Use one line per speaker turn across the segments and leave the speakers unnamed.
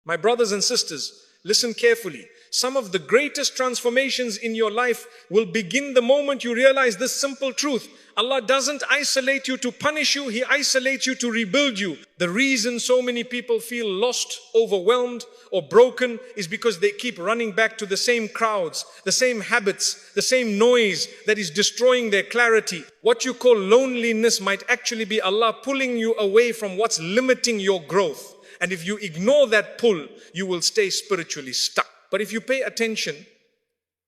My brothers and sisters, listen carefully. Some of the greatest transformations in your life will begin the moment you realize this simple truth. Allah doesn't isolate you to punish you, He isolates you to rebuild you. The reason so many people feel lost, overwhelmed, or broken is because they keep running back to the same crowds, the same habits, the same noise that is destroying their clarity. What you call loneliness might actually be Allah pulling you away from what's limiting your growth. And if you ignore that pull, you will stay spiritually stuck. But if you pay attention,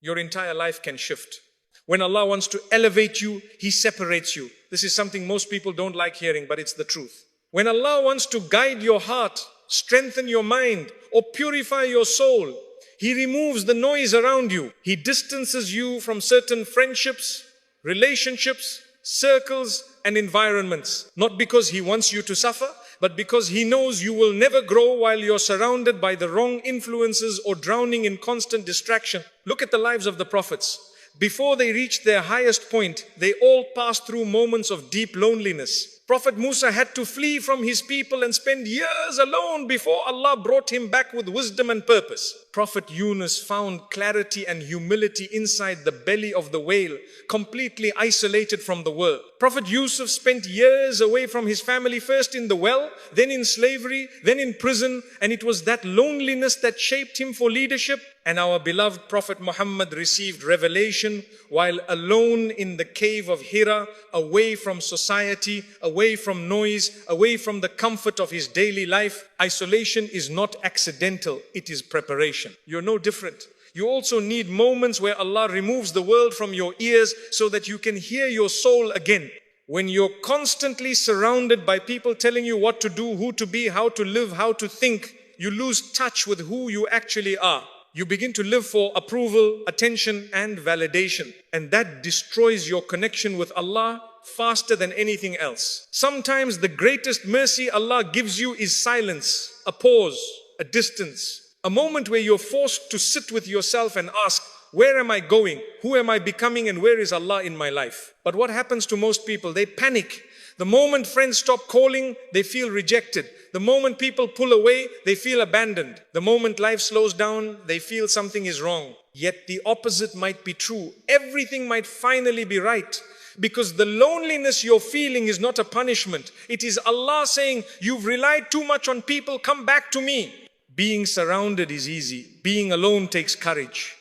your entire life can shift. When Allah wants to elevate you, He separates you. This is something most people don't like hearing, but it's the truth. When Allah wants to guide your heart, strengthen your mind, or purify your soul, He removes the noise around you. He distances you from certain friendships, relationships, circles, and environments. Not because He wants you to suffer, but because He knows you will never grow while you're surrounded by the wrong influences or drowning in constant distraction. Look at the lives of the prophets. Before they reached their highest point, they all passed through moments of deep loneliness. Prophet Musa had to flee from his people and spend years alone before Allah brought him back with wisdom and purpose. Prophet Yunus found clarity and humility inside the belly of the whale, completely isolated from the world. Prophet Yusuf spent years away from his family, first in the well, then in slavery, then in prison, and it was that loneliness that shaped him for leadership. And our beloved Prophet Muhammad received revelation while alone in the cave of Hira, away from society, away from noise, away from the comfort of his daily life. Isolation is not accidental, it is preparation. You're no different. You also need moments where Allah removes the world from your ears so that you can hear your soul again. When you're constantly surrounded by people telling you what to do, who to be, how to live, how to think, you lose touch with who you actually are. You begin to live for approval, attention, and validation. And that destroys your connection with Allah faster than anything else. Sometimes the greatest mercy Allah gives you is silence, a pause, a distance, a moment where you're forced to sit with yourself and ask, where am I going? Who am I becoming? And where is Allah in my life? But what happens to most people? They panic. The moment friends stop calling, they feel rejected. The moment people pull away, they feel abandoned. The moment life slows down, they feel something is wrong. Yet the opposite might be true. Everything might finally be right. Because the loneliness you're feeling is not a punishment. It is Allah saying, you've relied too much on people, come back to me. Being surrounded is easy. Being alone takes courage.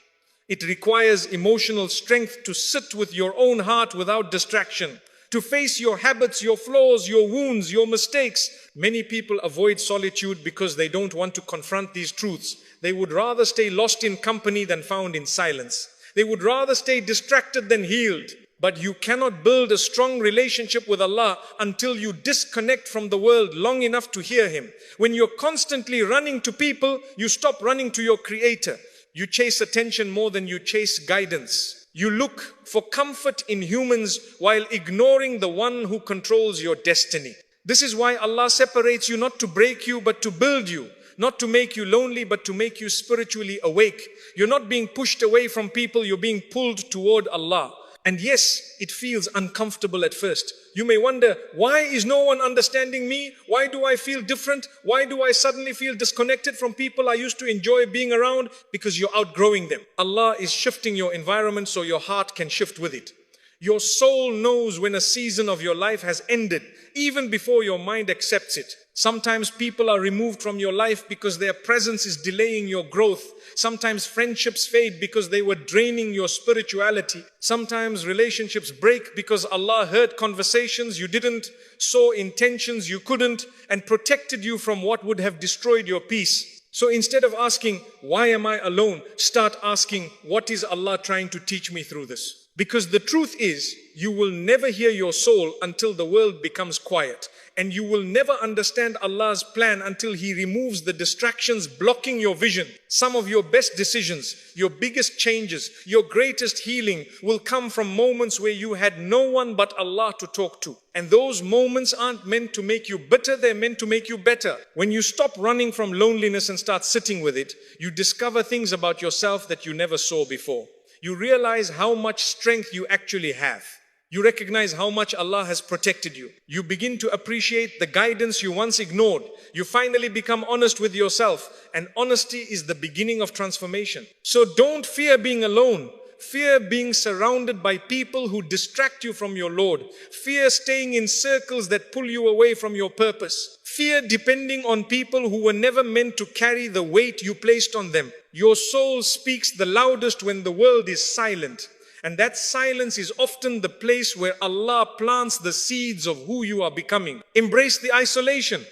It requires emotional strength to sit with your own heart without distraction, to face your habits, your flaws, your wounds, your mistakes. Many people avoid solitude because they don't want to confront these truths. They would rather stay lost in company than found in silence. They would rather stay distracted than healed. But you cannot build a strong relationship with Allah until you disconnect from the world long enough to hear Him. When you're constantly running to people, you stop running to your Creator. You chase attention more than you chase guidance. You look for comfort in humans while ignoring the one who controls your destiny. This is why Allah separates you, not to break you, but to build you. Not to make you lonely, but to make you spiritually awake. You're not being pushed away from people, you're being pulled toward Allah. And yes, it feels uncomfortable at first. You may wonder, why is no one understanding me? Why do I feel different? Why do I suddenly feel disconnected from people I used to enjoy being around? Because you're outgrowing them. Allah is shifting your environment so your heart can shift with it. Your soul knows when a season of your life has ended, even before your mind accepts it. Sometimes people are removed from your life because their presence is delaying your growth. Sometimes friendships fade because they were draining your spirituality. Sometimes relationships break because Allah heard conversations you didn't, saw intentions you couldn't, and protected you from what would have destroyed your peace. So instead of asking, why am I alone? Start asking, what is Allah trying to teach me through this? Because the truth is, you will never hear your soul until the world becomes quiet. And you will never understand Allah's plan until He removes the distractions blocking your vision. Some of your best decisions, your biggest changes, your greatest healing will come from moments where you had no one but Allah to talk to. And those moments aren't meant to make you bitter, they're meant to make you better. When you stop running from loneliness and start sitting with it, you discover things about yourself that you never saw before. You realize how much strength you actually have. You recognize how much Allah has protected you. You begin to appreciate the guidance you once ignored. You finally become honest with yourself, and honesty is the beginning of transformation. So don't fear being alone. Fear being surrounded by people who distract you from your Lord. Fear staying in circles that pull you away from your purpose. Fear depending on people who were never meant to carry the weight you placed on them. Your soul speaks the loudest when the world is silent. And that silence is often the place where Allah plants the seeds of who you are becoming. Embrace the isolation.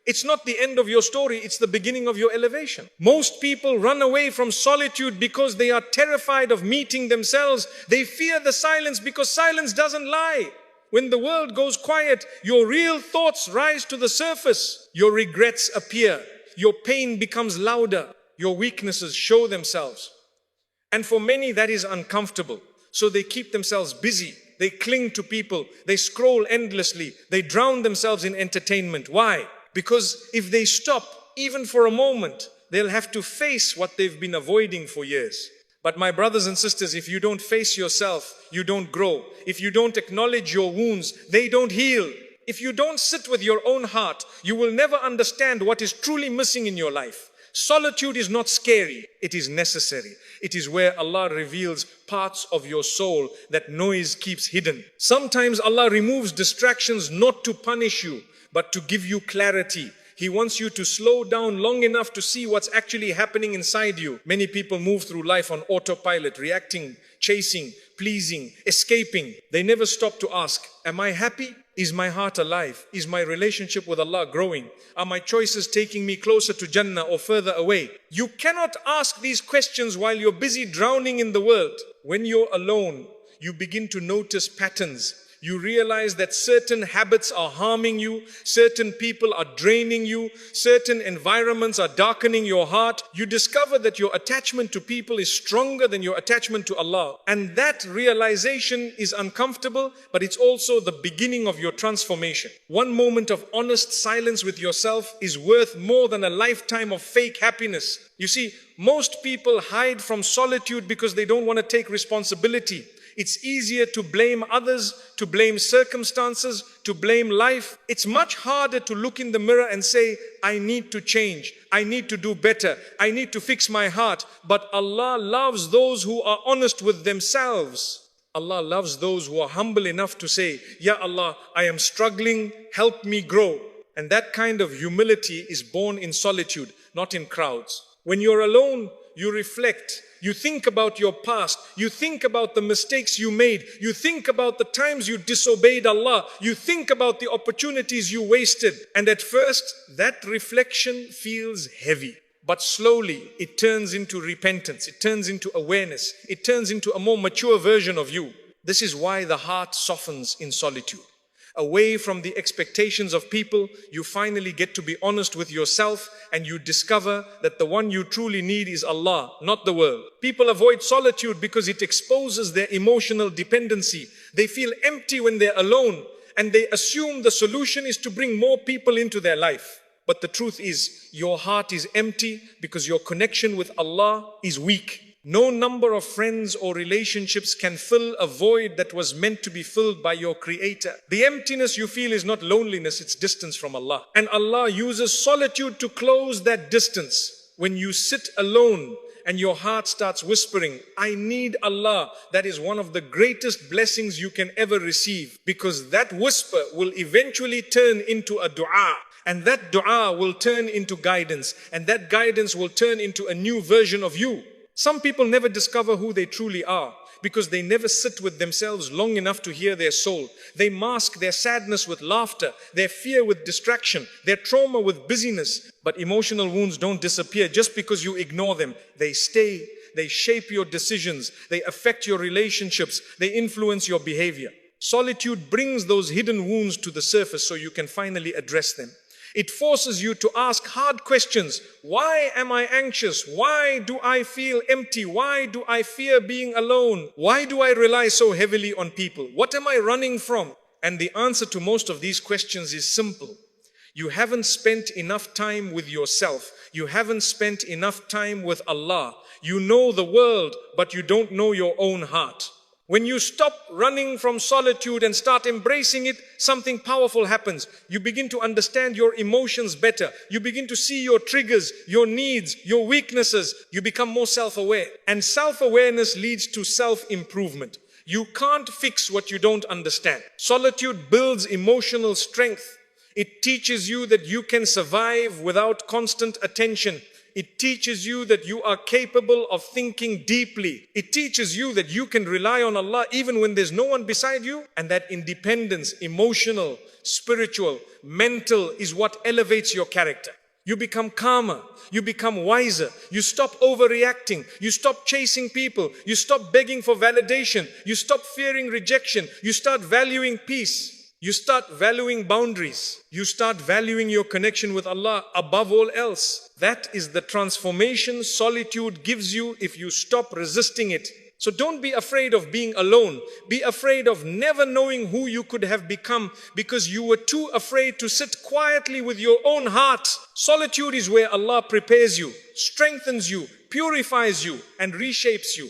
It's not the end of your story, it's the beginning of your elevation. Most people run away from solitude because they are terrified of meeting themselves. They fear the silence because silence doesn't lie. When the world goes quiet, your real thoughts rise to the surface. Your regrets appear. Your pain becomes louder. Your weaknesses show themselves. And for many, that is uncomfortable. So they keep themselves busy. They cling to people. They scroll endlessly. They drown themselves in entertainment. Why? Because if they stop, even for a moment, they'll have to face what they've been avoiding for years. But my brothers and sisters, if you don't face yourself, you don't grow. If you don't acknowledge your wounds, they don't heal. If you don't sit with your own heart, you will never understand what is truly missing in your life. Solitude is not scary, it is necessary. It is where Allah reveals parts of your soul that noise keeps hidden. Sometimes Allah removes distractions not to punish you, but to give you clarity. He wants you to slow down long enough to see what's actually happening inside you. Many people move through life on autopilot, reacting, chasing, pleasing, escaping. They never stop to ask, am I happy? Is my heart alive? Is my relationship with Allah growing? Are my choices taking me closer to Jannah or further away? You cannot ask these questions while you're busy drowning in the world. When you're alone, you begin to notice patterns. You realize that certain habits are harming you, certain people are draining you, certain environments are darkening your heart. You discover that your attachment to people is stronger than your attachment to Allah. And that realization is uncomfortable, but it's also the beginning of your transformation. One moment of honest silence with yourself is worth more than a lifetime of fake happiness. You see, most people hide from solitude because they don't want to take responsibility. It's easier to blame others, to blame circumstances, to blame life. It's much harder to look in the mirror and say, I need to change. I need to do better. I need to fix my heart. But Allah loves those who are honest with themselves. Allah loves those who are humble enough to say, Ya Allah, I am struggling, help me grow. And that kind of humility is born in solitude, not in crowds. When you're alone, you reflect. You think about your past. You think about the mistakes you made. You think about the times you disobeyed Allah. You think about the opportunities you wasted. And at first, that reflection feels heavy. But slowly, it turns into repentance. It turns into awareness. It turns into a more mature version of you. This is why the heart softens in solitude. Away from the expectations of people, you finally get to be honest with yourself, and you discover that the one you truly need is Allah, not the world. People avoid solitude because it exposes their emotional dependency. They feel empty when they're alone, and they assume the solution is to bring more people into their life. But the truth is, your heart is empty because your connection with Allah is weak. No number of friends or relationships can fill a void that was meant to be filled by your Creator. The emptiness you feel is not loneliness, it's distance from Allah. And Allah uses solitude to close that distance. When you sit alone and your heart starts whispering, I need Allah, that is one of the greatest blessings you can ever receive, because that whisper will eventually turn into a dua. And that dua will turn into guidance, and that guidance will turn into a new version of you. Some people never discover who they truly are because they never sit with themselves long enough to hear their soul. They mask their sadness with laughter, their fear with distraction, their trauma with busyness. But emotional wounds don't disappear just because you ignore them. They stay, they shape your decisions, they affect your relationships, they influence your behavior. Solitude brings those hidden wounds to the surface so you can finally address them. It forces you to ask hard questions. Why am I anxious? Why do I feel empty? Why do I fear being alone? Why do I rely so heavily on people? What am I running from? And the answer to most of these questions is simple. You haven't spent enough time with yourself. You haven't spent enough time with Allah. You know the world, but you don't know your own heart. When you stop running from solitude and start embracing it, something powerful happens. You begin to understand your emotions better. You begin to see your triggers, your needs, your weaknesses. You become more self-aware. And self-awareness leads to self-improvement. You can't fix what you don't understand. Solitude builds emotional strength. It teaches you that you can survive without constant attention. It teaches you that you are capable of thinking deeply. It teaches you that you can rely on Allah even when there's no one beside you. And that independence, emotional, spiritual, mental, is what elevates your character. You become calmer. You become wiser. You stop overreacting. You stop chasing people. You stop begging for validation. You stop fearing rejection. You start valuing peace. You start valuing boundaries. You start valuing your connection with Allah above all else. That is the transformation solitude gives you if you stop resisting it. So don't be afraid of being alone. Be afraid of never knowing who you could have become because you were too afraid to sit quietly with your own heart. Solitude is where Allah prepares you, strengthens you, purifies you, and reshapes you.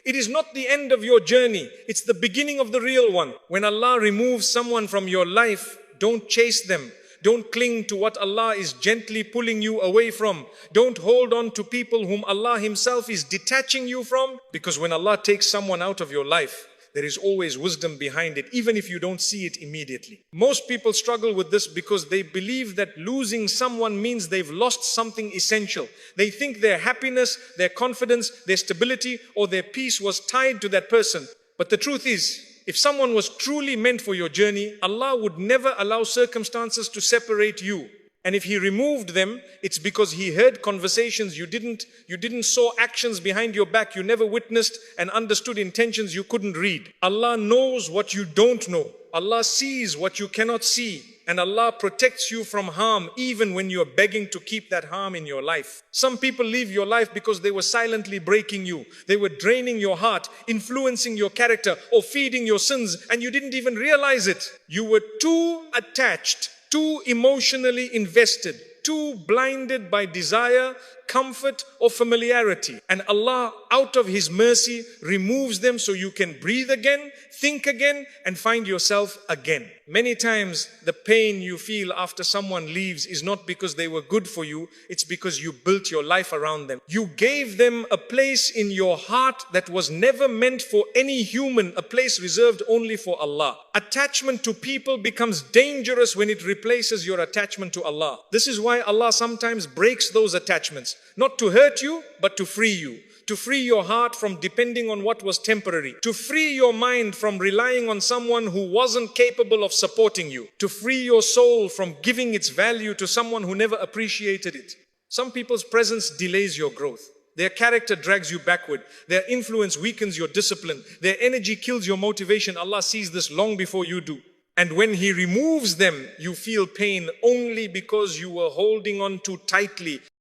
It is not the end of your journey. It's the beginning of the real one. When Allah removes someone from your life, don't chase them. Don't cling to what Allah is gently pulling you away from. Don't hold on to people whom Allah Himself is detaching you from. Because when Allah takes someone out of your life, there is always wisdom behind it, even if you don't see it immediately. Most people struggle with this because they believe that losing someone means they've lost something essential. They think their happiness, their confidence, their stability, or their peace was tied to that person. But the truth is, if someone was truly meant for your journey, Allah would never allow circumstances to separate you. And if He removed them, it's because He heard conversations you didn't saw actions behind your back you never witnessed and understood intentions you couldn't read. Allah knows what you don't know. Allah sees what you cannot see. And Allah protects you from harm even when you're begging to keep that harm in your life. Some people leave your life because they were silently breaking you. They were draining your heart, influencing your character, or feeding your sins, and you didn't even realize it. You were too attached, too emotionally invested, too blinded by desire, comfort, or familiarity. And Allah, out of His mercy, removes them so you can breathe again, think again, and find yourself again. Many times, the pain you feel after someone leaves is not because they were good for you, it's because you built your life around them. You gave them a place in your heart that was never meant for any human, a place reserved only for Allah. Attachment to people becomes dangerous when it replaces your attachment to Allah. This is why Allah sometimes breaks those attachments. Not to hurt you, but to free you. To free your heart from depending on what was temporary. To free your mind from relying on someone who wasn't capable of supporting you. To free your soul from giving its value to someone who never appreciated it. Some people's presence delays your growth. Their character drags you backward. Their influence weakens your discipline. Their energy kills your motivation. Allah sees this long before you do. And when He removes them, you feel pain only because you were holding on too tightly